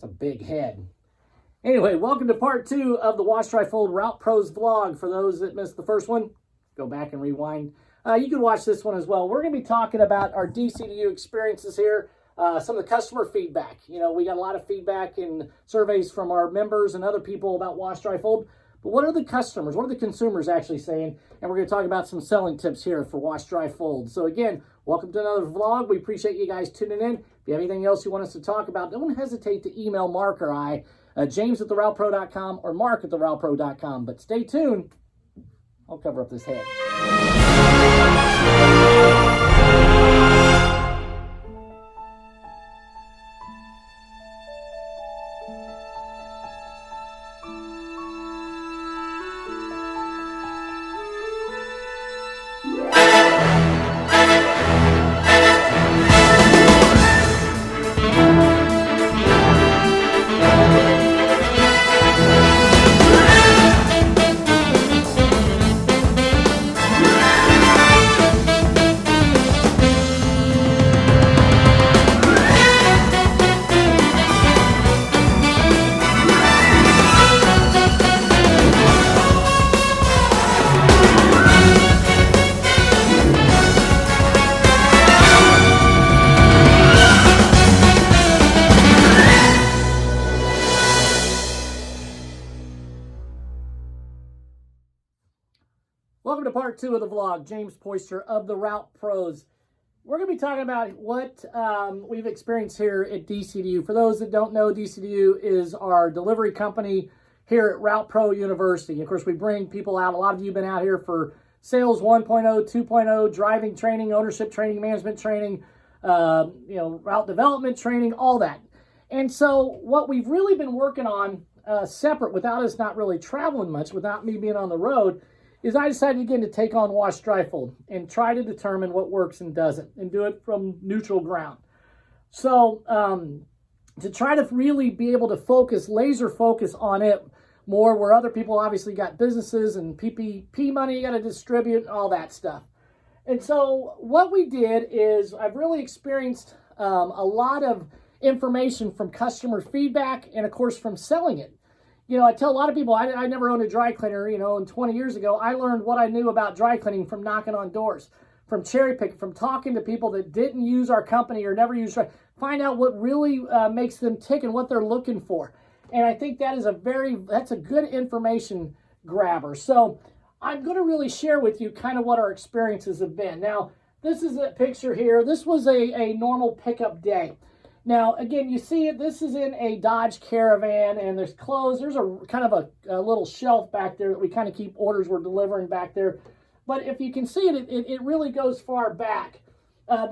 That's a big head. Anyway, welcome to part 2 of the Wash, Dry, Fold Route Pros vlog. For those that missed the first one, go back and rewind. You can watch this one as well. We're going to be talking about our DCDU experiences here, some of the customer feedback. You know, we got a lot of feedback and surveys from our members and other people about Wash, Dry, Fold. But what are the customers, what are the consumers actually saying? And we're going to talk about some selling tips here for Wash, Dry, Fold. So again, welcome to another vlog. We appreciate you guys tuning in. If you have anything else you want us to talk about, don't hesitate to email Mark or I, James@theroutepro.com or Mark@theroutepro.com. But stay tuned. I'll cover up this head. Welcome to part 2 of the vlog. James Peuster of the Route Pros. We're going to be talking about what we've experienced here at DCDU. For those that don't know, DCDU is our delivery company here at Route Pro University. Of course, we bring people out. A lot of you have been out here for sales 1.0, 2.0, driving training, ownership training, management training, route development training, all that. And so what we've really been working on separate, without us not really traveling much, without me being on the road, is I decided again to take on Wash, Dry, Fold and try to determine what works and doesn't and do it from neutral ground. So to try to really be able to focus, laser focus on it more, where other people obviously got businesses and PPP money you got to distribute and all that stuff. And so what we did is I've really experienced a lot of information from customer feedback and of course from selling it. You know, I tell a lot of people, I never owned a dry cleaner, and 20 years ago, I learned what I knew about dry cleaning from knocking on doors, from cherry picking, from talking to people that didn't use our company or never used dry, find out what really makes them tick and what they're looking for. And I think that is that's a good information grabber. So I'm going to really share with you kind of what our experiences have been. Now, this is a picture here. This was a normal pickup day. Now, again, you see it, this is in a Dodge Caravan, and there's clothes. There's a kind of a little shelf back there that we kind of keep orders we're delivering back there. But if you can see it, it really goes far back.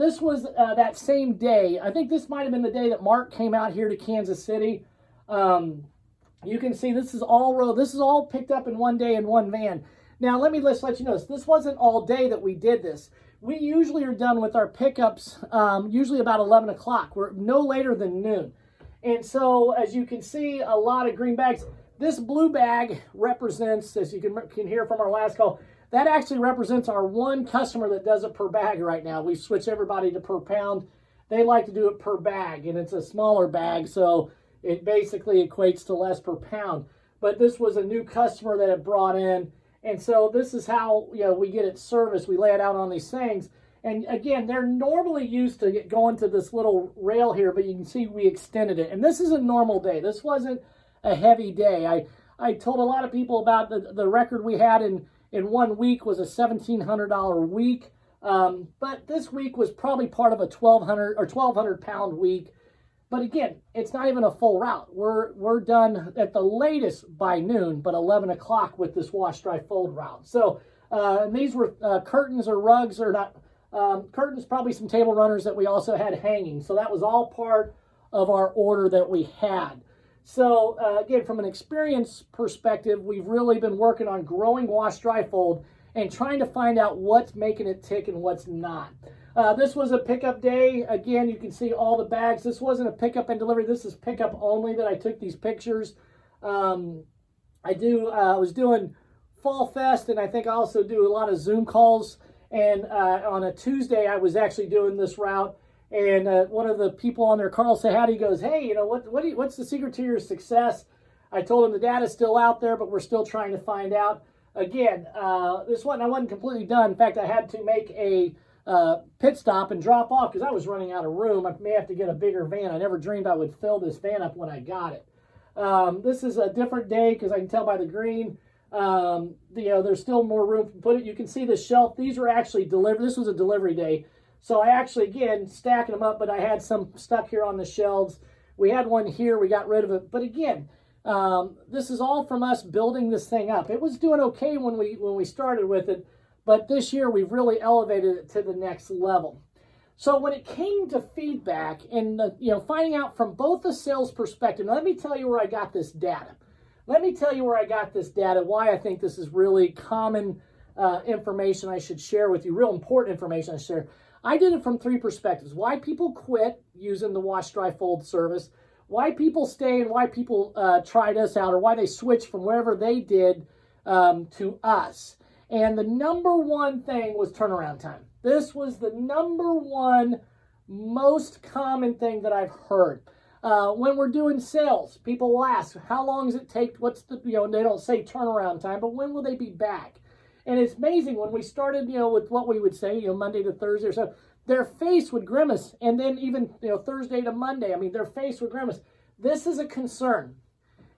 This was that same day. I think this might have been the day that Mark came out here to Kansas City. You can see this is all picked up in one day in one van. Now, let's let you know, this wasn't all day that we did this. We usually are done with our pickups usually about 11 o'clock. We're no later than noon. And so, as you can see, a lot of green bags. This blue bag represents, as you can hear from our last call, that actually represents our one customer that does it per bag right now. We've switched everybody to per pound. They like to do it per bag, and it's a smaller bag, so it basically equates to less per pound. But this was a new customer that it brought in. And so this is how we get it serviced. We lay it out on these things. And again, they're normally used to going to this little rail here, but you can see we extended it. And this is a normal day. This wasn't a heavy day. I told a lot of people about the record we had in 1 week was a $1,700 week. But this week was probably part of a 1,200 pound week. But again, it's not even a full route. We're done at the latest by noon, but 11 o'clock with this Wash, Dry, Fold route. So and these were curtains or rugs, or not curtains, probably some table runners that we also had hanging. So that was all part of our order that we had. So again, from an experience perspective, we've really been working on growing Wash, Dry, Fold and trying to find out what's making it tick and what's not. This was a pickup day. Again, you can see all the bags. This wasn't a pickup and delivery. This is pickup only that I took these pictures. I was doing Fall Fest, and I think I also do a lot of Zoom calls. And on a Tuesday, I was actually doing this route. And one of the people on there, Carl said, howdy, goes, hey, you know, what's the secret to your success? I told him the data's still out there, but we're still trying to find out. Again, I wasn't completely done. In fact, I had to make a pit stop and drop off because I was running out of room. I may have to get a bigger van. I never dreamed I would fill this van up when I got it. This is a different day because I can tell by the green. There's still more room to put it. You can see the shelf. These were actually delivered. This was a delivery day. So I actually, again, stacking them up, but I had some stuck here on the shelves. We had one here. We got rid of it. But again, this is all from us building this thing up. It was doing okay when we started with it, but this year we've really elevated it to the next level. So when it came to feedback and finding out from both the sales perspective, now let me tell you where I got this data. Let me tell you where I got this data, why I think this is really common information I should share with you, real important information I share. I did it from three perspectives. Why people quit using the wash, dry, fold service, why people stay, and why people tried us out, or why they switched from wherever they did to us. And the number one thing was turnaround time. This was the number one most common thing that I've heard. When we're doing sales, people will ask, how long does it take? What's the, they don't say turnaround time, but when will they be back? And it's amazing when we started, with what we would say, Monday to Thursday or so, their face would grimace. And then even, Thursday to Monday, their face would grimace. This is a concern.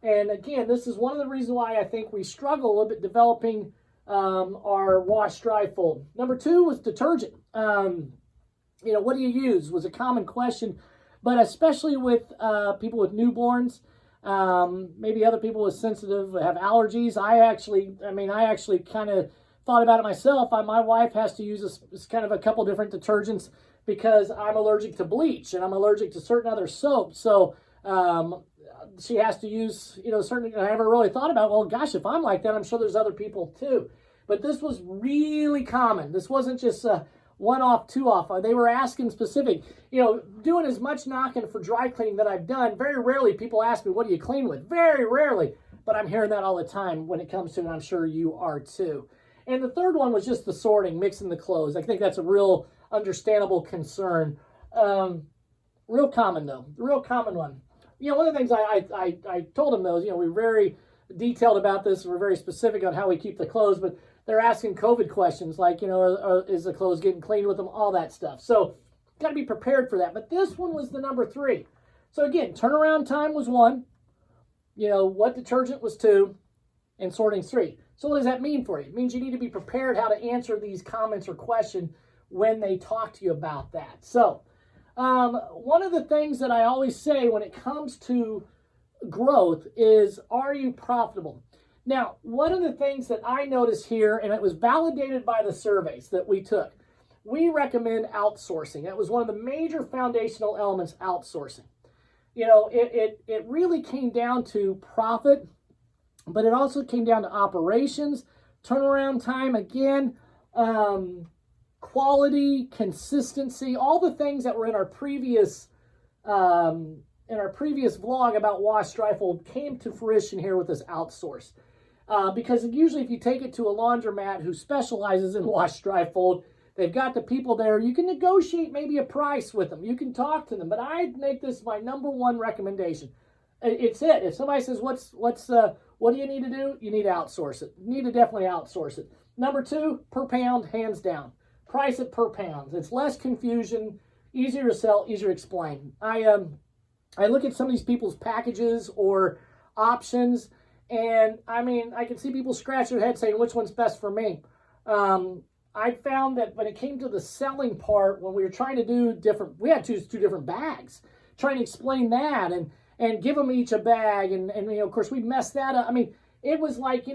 And again, this is one of the reasons why I think we struggle a little bit developing our wash, dry, fold. Number two was detergent. What do you use was a common question, but especially with people with newborns, maybe other people with sensitive, have allergies. I actually kind of thought about it myself. My wife has to use this kind of a couple different detergents because I'm allergic to bleach and I'm allergic to certain other soaps. So she has to use, certain, I never really thought about, well, gosh, if I'm like that, I'm sure there's other people too. But this was really common. This wasn't just one off, two off. They were asking specific, doing as much knocking for dry cleaning that I've done. Very rarely people ask me, what do you clean with? Very rarely. But I'm hearing that all the time when it comes to it, and I'm sure you are too. And the third one was just the sorting, mixing the clothes. I think that's a real understandable concern. Real common though, the real common one. One of the things I told them though is, we're very detailed about this. We're very specific on how we keep the clothes, but they're asking COVID questions like, is the clothes getting cleaned with them, all that stuff. So got to be prepared for that. But this one was the number three. So again, turnaround time was one, what detergent was two, and sorting three. So what does that mean for you? It means you need to be prepared how to answer these comments or questions when they talk to you about that. So one of the things that I always say when it comes to growth is, are you profitable? Now, one of the things that I noticed here, and it was validated by the surveys that we took, we recommend outsourcing. That was one of the major foundational elements, outsourcing. It really came down to profit, but it also came down to operations, turnaround time, again, quality, consistency, all the things that were in our previous vlog about wash, dry, fold came to fruition here with this outsource. Because usually if you take it to a laundromat who specializes in wash, dry, fold, they've got the people there. You can negotiate maybe a price with them. You can talk to them. But I'd make this my number one recommendation. It's it. If somebody says, what do you need to do? You need to outsource it. You need to definitely outsource it. Number two, per pound, hands down. Price it per pound. It's less confusion, easier to sell, easier to explain. I look at some of these people's packages or options, and I can see people scratch their head saying, which one's best for me? I found that when it came to the selling part, when we were trying to do we had to choose two different bags, trying to explain that and give them each a bag. And of course, we messed that up. It was like,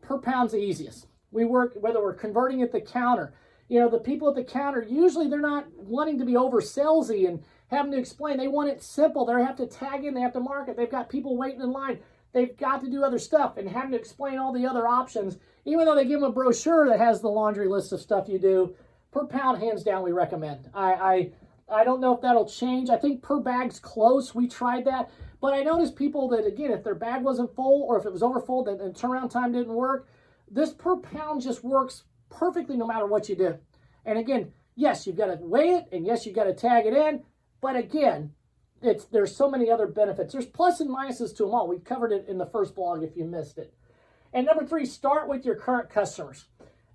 per pound's the easiest. We work, whether we're converting at the counter, the people at the counter, usually they're not wanting to be over salesy and having to explain. They want it simple. They have to tag in, they have to mark it. They've got people waiting in line. They've got to do other stuff and having to explain all the other options. Even though they give them a brochure that has the laundry list of stuff you do, per pound, hands down, we recommend. I don't know if that'll change. I think per bag's close. We tried that. But I noticed people that, again, if their bag wasn't full or if it was over full and turnaround time didn't work, this per pound just works perfectly no matter what you do. And again, yes, you've got to weigh it, and yes, you've got to tag it in, But again, there's so many other benefits. There's plus and minuses to them all. We covered it in the first vlog if you missed it. And number 3, start with your current customers,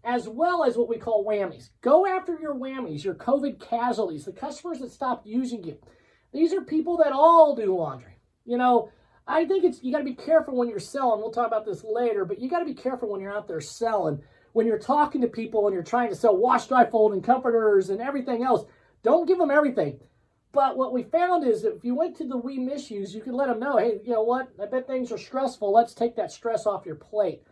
as well as what we call whammies. Go after your whammies, your COVID casualties, the customers that stopped using you. These are people that all do laundry. You know, I think you got to be careful when you're selling. We'll talk about this later, but you got to be careful when you're out there selling. When you're talking to people and you're trying to sell wash, dry, fold, and comforters and everything else, don't give them everything. But what we found is that if you went to the we miss yous, you could let them know, hey, you know what? I bet things are stressful. Let's take that stress off your plate.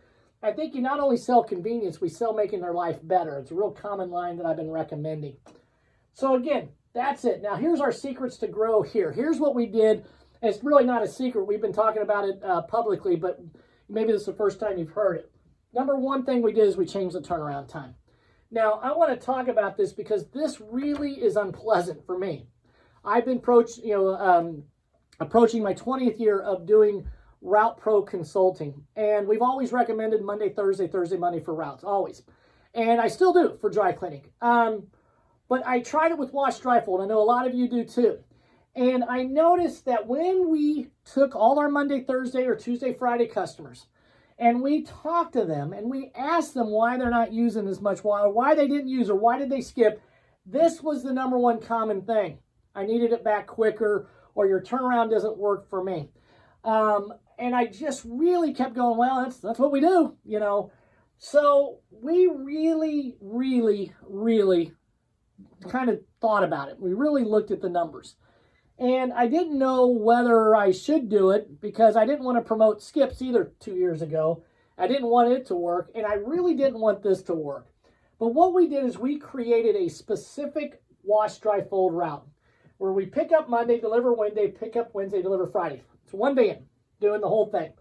I think you not only sell convenience, we sell making their life better. It's a real common line that I've been recommending. So again, that's it. Now here's our secrets to grow here. Here's what we did. It's really not a secret. We've been talking about it publicly, but maybe this is the first time you've heard it. Number 1 thing we did is we changed the turnaround time. Now, I want to talk about this because this really is unpleasant for me. I've been approaching my 20th year of doing Route Pro consulting, and we've always recommended Monday, Thursday, Monday for routes, always. And I still do for dry cleaning. But I tried it with wash, dry, fold. I know a lot of you do too. And I noticed that when we took all our Monday, Thursday, or Tuesday, Friday customers, and we talked to them, and we asked them why they're not using as much water, why they didn't use, or why did they skip, this was the number 1 common thing. I needed it back quicker, or your turnaround doesn't work for me. And I just really kept going, well, that's what we do, you know. So we really, really, really kind of thought about it. We really looked at the numbers. And I didn't know whether I should do it because I didn't want to promote skips either 2 years ago. I didn't want it to work, and I really didn't want this to work. But what we did is we created a specific wash, dry, fold route where we pick up Monday, deliver Wednesday, pick up Wednesday, deliver Friday. It's 1 van doing the whole thing.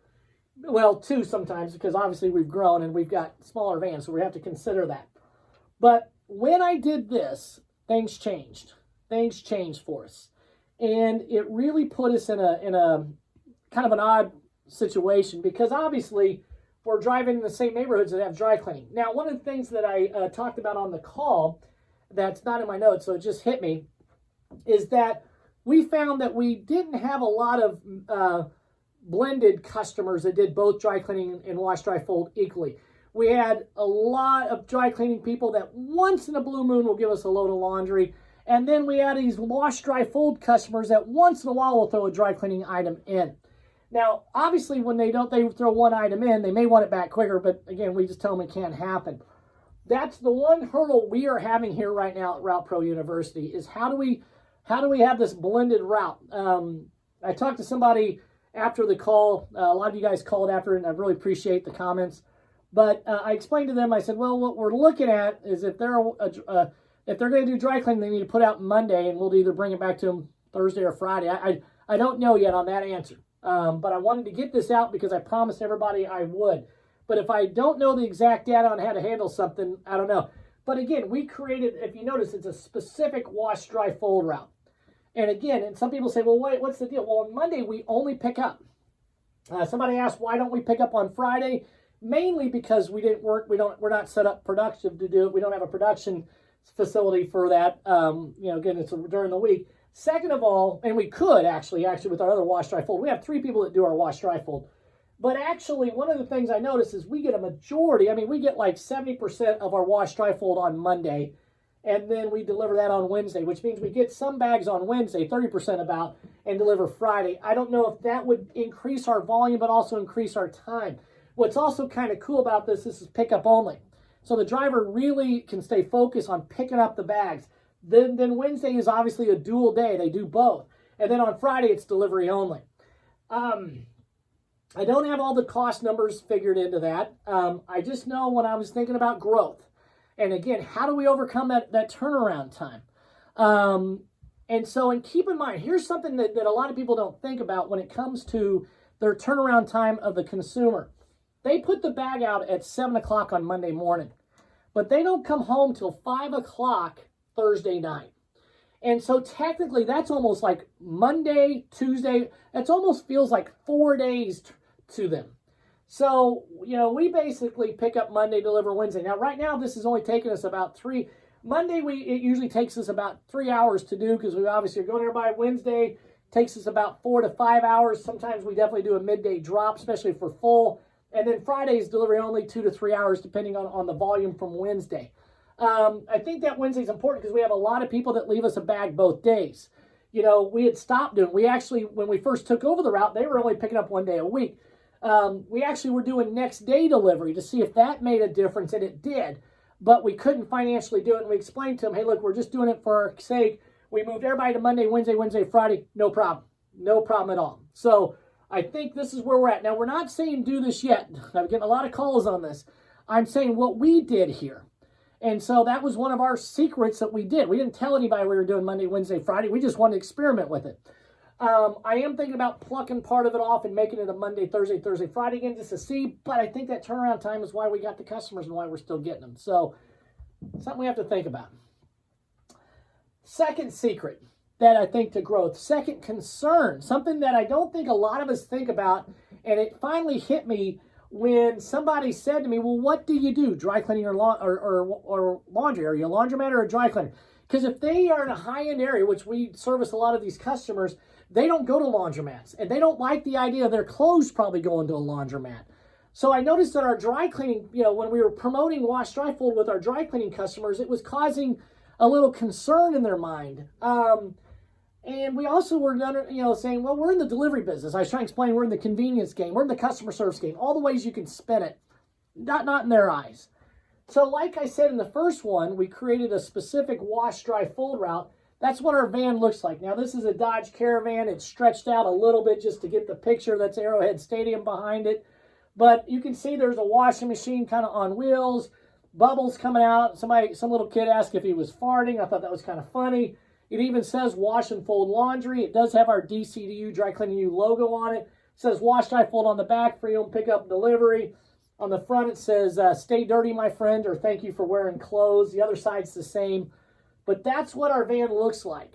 Well, 2 sometimes because obviously we've grown and we've got smaller vans, so we have to consider that. But when I did this, things changed. Things changed for us. And it really put us in a kind of an odd situation because obviously we're driving in the same neighborhoods that have dry cleaning. Now, one of the things that I talked about on the call that's not in my notes, so it just hit me, is that we found that we didn't have a lot of blended customers that did both dry cleaning and wash, dry, fold equally. We had a lot of dry cleaning people that once in a blue moon will give us a load of laundry. And then we had these wash, dry, fold customers that once in a while will throw a dry cleaning item in. Now, obviously, when they throw one item in, they may want it back quicker, but again, we just tell them it can't happen. That's the one hurdle we are having here right now at Route Pro University is how do we have this blended route? I talked to somebody after the call. A lot of you guys called after, and I really appreciate the comments. But I explained to them, I said, well, what we're looking at is if they're going to do dry cleaning, they need to put out Monday, and we'll either bring it back to them Thursday or Friday. I don't know yet on that answer. But I wanted to get this out because I promised everybody I would. But if I don't know the exact data on how to handle something, I don't know. But again, we created, if you notice, it's a specific wash, dry, fold route. And again, and some people say, well, wait, what's the deal? Well, on Monday, we only pick up. Somebody asked, why don't we pick up on Friday? Mainly because we didn't work. We're not set up productive to do it. We don't have a production facility for that. Again, it's during the week. Second of all, and we could actually with our other wash, dry, fold. We have 3 people that do our wash, dry, fold. But actually, one of the things I noticed is we get a majority. I mean, we get like 70% of our wash, dry, fold on Monday, and then we deliver that on Wednesday, which means we get some bags on Wednesday, 30% about, and deliver Friday. I don't know if that would increase our volume, but also increase our time. What's also kind of cool about this is pickup only. So the driver really can stay focused on picking up the bags. Then Wednesday is obviously a dual day. They do both. And then on Friday, it's delivery only. I don't have all the cost numbers figured into that. I just know when I was thinking about growth. And again, how do we overcome that turnaround time? And keep in mind, here's something that a lot of people don't think about when it comes to their turnaround time of the consumer. They put the bag out at 7 o'clock on Monday morning, but they don't come home till 5 o'clock Thursday night. And so technically that's almost like Monday, Tuesday, it almost feels like 4 days to them. So, we basically pick up Monday, deliver Wednesday. Now, right now, this is only taking us about 3. Monday, it usually takes us about 3 hours to do because we obviously are going there by Wednesday. Takes us about 4 to 5 hours. Sometimes we definitely do a midday drop, especially if we're full. And then Friday's delivery only 2 to 3 hours, depending on the volume from Wednesday. I think that Wednesday's important because we have a lot of people that leave us a bag both days. You know, we had stopped doing, we actually, when we first took over the route, they were only picking up 1 day a week. We actually were doing next day delivery to see if that made a difference, and it did. But we couldn't financially do it, and we explained to them, hey, look, we're just doing it for our sake. We moved everybody to Monday, Wednesday, Friday. No problem. No problem at all. So I think this is where we're at. Now, we're not saying do this yet. I'm getting a lot of calls on this. I'm saying what we did here. And so that was one of our secrets that we did. We didn't tell anybody we were doing Monday, Wednesday, Friday. We just wanted to experiment with it. I am thinking about plucking part of it off and making it a Monday, Thursday, Friday again just to see. But I think that turnaround time is why we got the customers and why we're still getting them. So something we have to think about. Second secret that I think to growth. Second concern. Something that I don't think a lot of us think about. And it finally hit me when somebody said to me, well, what do you do? Dry cleaning or laundry? Are you a laundromat or a dry cleaner? Because if they are in a high-end area, which we service a lot of these customers, they don't go to laundromats. And they don't like the idea of their clothes probably going to a laundromat. So I noticed that our dry cleaning, you know, when we were promoting wash, dry, fold with our dry cleaning customers, it was causing a little concern in their mind. And we also were, you know, saying, well, we're in the delivery business. I was trying to explain we're in the convenience game. We're in the customer service game. All the ways you can spin it, not in their eyes. So like I said in the first one, we created a specific wash, dry, fold route. That's what our van looks like. Now, this is a Dodge Caravan. It's stretched out a little bit just to get the picture. That's Arrowhead Stadium behind it. But you can see there's a washing machine kind of on wheels, bubbles coming out. Some little kid asked if he was farting. I thought that was kind of funny. It even says wash and fold laundry. It does have our DCDU, Dry Cleaning U logo on it. It says wash, dry, fold on the back, free home pickup and delivery. On the front, it says, stay dirty, my friend, or thank you for wearing clothes. The other side's the same. But that's what our van looks like.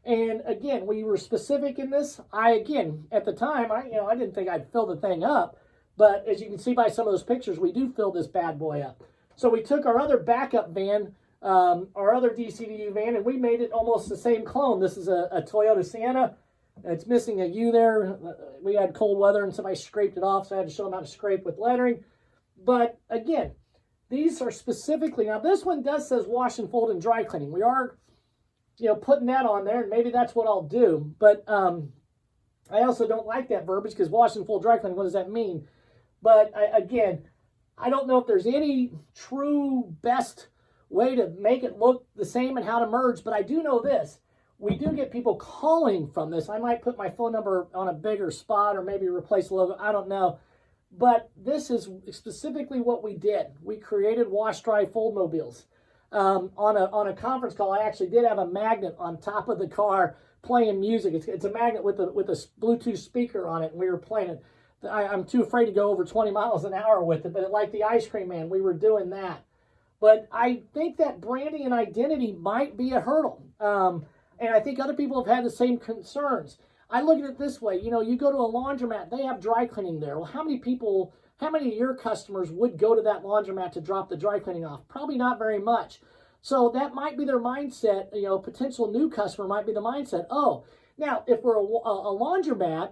And again, we were specific in this. At the time, I didn't think I'd fill the thing up. But as you can see by some of those pictures, we do fill this bad boy up. So we took our other backup van, our other DCDU van, and we made it almost the same clone. This is a Toyota Sienna. It's missing a U there. We had cold weather and somebody scraped it off, so I had to show them how to scrape with lettering. But again, these are specifically, now this one says wash and fold and dry cleaning. We are, putting that on there, and maybe that's what I'll do. But I also don't like that verbiage because wash and fold, dry cleaning, what does that mean? But I don't know if there's any true best way to make it look the same and how to merge, but I do know this. We do get people calling from this. I might put my phone number on a bigger spot or maybe replace the logo. I don't know. But this is specifically what we did. We created wash, dry, fold mobiles. On a conference call, I actually did have a magnet on top of the car playing music. It's a magnet with a Bluetooth speaker on it, and we were playing it. I'm too afraid to go over 20 miles an hour with it, but like the ice cream man, we were doing that. But I think that branding and identity might be a hurdle. And I think other people have had the same concerns. I look at it this way. You go to a laundromat, they have dry cleaning there. Well, how many of your customers would go to that laundromat to drop the dry cleaning off? Probably not very much. So that might be their mindset. Potential new customer might be the mindset. Oh, now if we're a laundromat,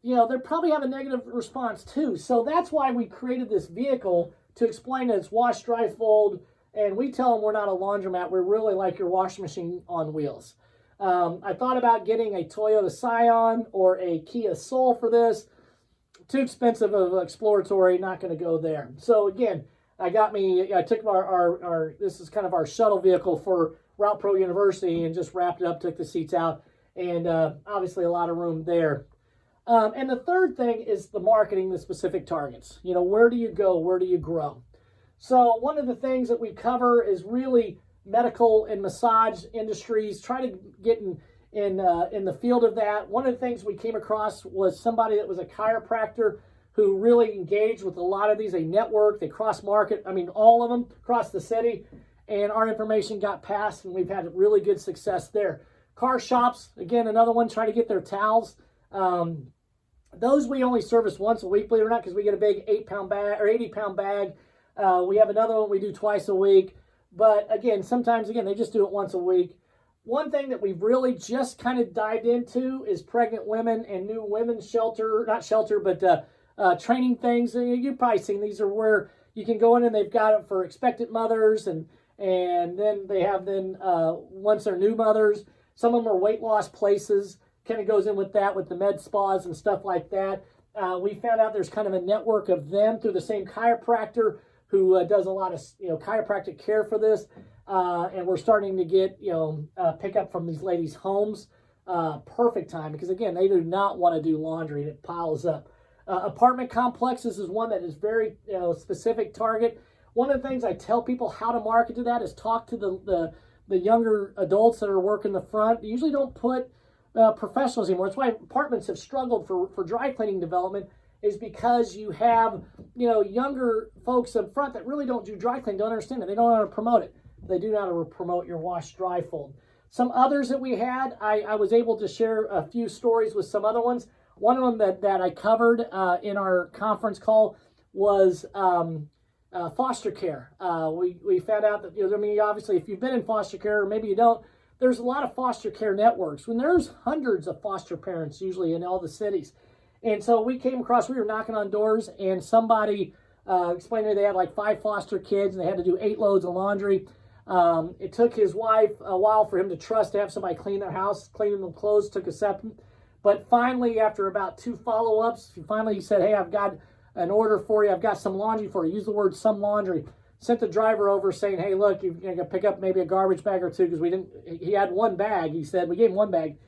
they probably have a negative response too. So that's why we created this vehicle to explain that it's wash, dry, fold. And we tell them we're not a laundromat. We're really like your washing machine on wheels. I thought about getting a Toyota Scion or a Kia Soul for this. Too expensive of exploratory, not going to go there. So again, I took this is kind of our shuttle vehicle for Route Pro University and just wrapped it up, took the seats out, and obviously a lot of room there. And the third thing is the marketing, the specific targets. Where do you go? Where do you grow? So one of the things that we cover is really medical and massage industries. Try to get in the field of that. One of the things we came across was somebody that was a chiropractor who really engaged with a lot of these. They network, they cross-market, all of them across the city. And our information got passed, and we've had really good success there. Car shops, again, another one, trying to get their towels. Those we only service once a week, believe it or not, because we get a big 8-pound bag or 80-pound bag. We have another one we do twice a week. But again, sometimes, again, they just do it once a week. One thing that we've really just kind of dived into is pregnant women and new women's shelter, not shelter, but training things. You've probably seen these are where you can go in and they've got it for expectant mothers, and then they have once they're new mothers. Some of them are weight loss places. Kind of goes in with that, with the med spas and stuff like that. We found out there's kind of a network of them through the same chiropractor who does a lot of chiropractic care for this. And we're starting to get pick up from these ladies' homes. Perfect time, because again, they do not want to do laundry and it piles up. Apartment complexes is one that is very specific target. One of the things I tell people how to market to that is talk to the younger adults that are working the front. They usually don't put professionals anymore. That's why apartments have struggled for dry cleaning development, is because you have younger folks up front that really don't do dry cleaning, don't understand it. They don't know how to promote it. They do know how to promote your wash dry fold. Some others that we had, I was able to share a few stories with some other ones. One of them that I covered in our conference call was foster care. We found out that, obviously, if you've been in foster care, or maybe you don't, there's a lot of foster care networks. When there's hundreds of foster parents usually in all the cities. And so we were knocking on doors, and somebody explained to me they had like 5 foster kids, and they had to do 8 loads of laundry. It took his wife a while for him to trust to have somebody clean their house. Cleaning the clothes took a second. But finally, after about 2 follow-ups, he said, hey, I've got an order for you. I've got some laundry for you. Use the word some laundry. Sent the driver over saying, hey, look, you're going to pick up maybe a garbage bag or 2, because he had 1 bag. He said, we gave him 1 bag.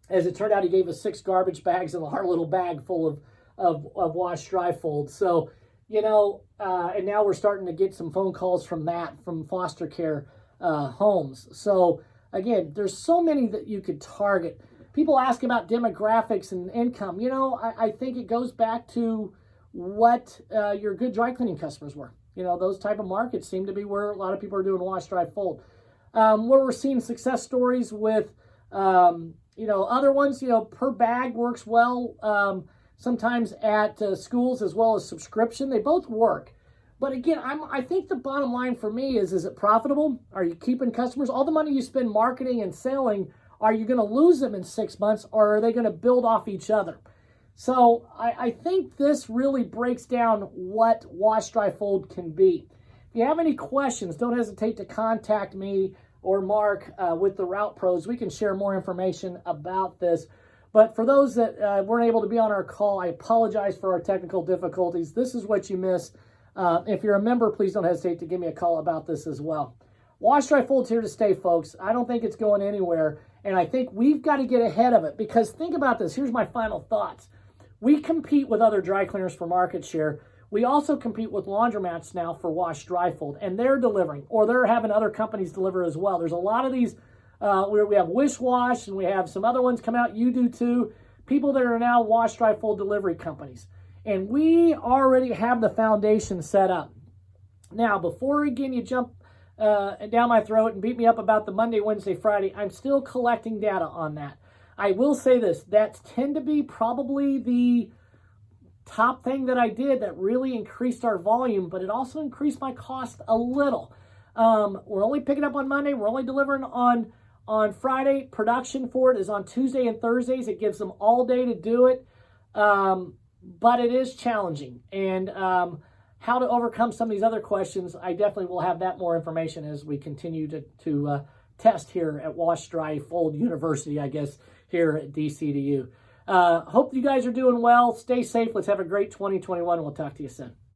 As it turned out, he gave us 6 garbage bags and our little bag full of wash dry fold. So, and now we're starting to get some phone calls from foster care homes. So again, there's so many that you could target. People ask about demographics and income. I think it goes back to what your good dry cleaning customers were. Those type of markets seem to be where a lot of people are doing wash dry fold. Where we're seeing success stories with other ones, per bag works well. Sometimes at schools as well as subscription. They both work. But again, I think the bottom line for me is it profitable? Are you keeping customers? All the money you spend marketing and selling, are you going to lose them in 6 months, or are they going to build off each other? So I think this really breaks down what wash dry fold can be. If you have any questions, don't hesitate to contact me or Mark with the Route Pros. We can share more information about this. But for those that weren't able to be on our call, I apologize for our technical difficulties. This is what you missed. If you're a member, please don't hesitate to give me a call about this as well. Wash dry fold's here to stay, folks. I don't think it's going anywhere. And I think we've got to get ahead of it, because think about this. Here's my final thoughts. We compete with other dry cleaners for market share. We also compete with laundromats now for wash dry fold, and they're delivering, or they're having other companies deliver as well. There's a lot of these where we have Wish Wash, and we have some other ones come out. You do too. People that are now wash dry fold delivery companies. And we already have the foundation set up. Now, before again you jump down my throat and beat me up about the Monday, Wednesday, Friday, I'm still collecting data on that. I will say this, that tend to be probably the top thing that I did that really increased our volume, but it also increased my cost a little. We're only picking up on Monday. We're only delivering on Friday. Production for it is on Tuesday and Thursdays. It gives them all day to do it, but it is challenging. And how to overcome some of these other questions, I definitely will have that more information as we continue to test here at Wash Dry Fold University, I guess, here at DCDU. Hope you guys are doing well. Stay safe. Let's have a great 2021. We'll talk to you soon.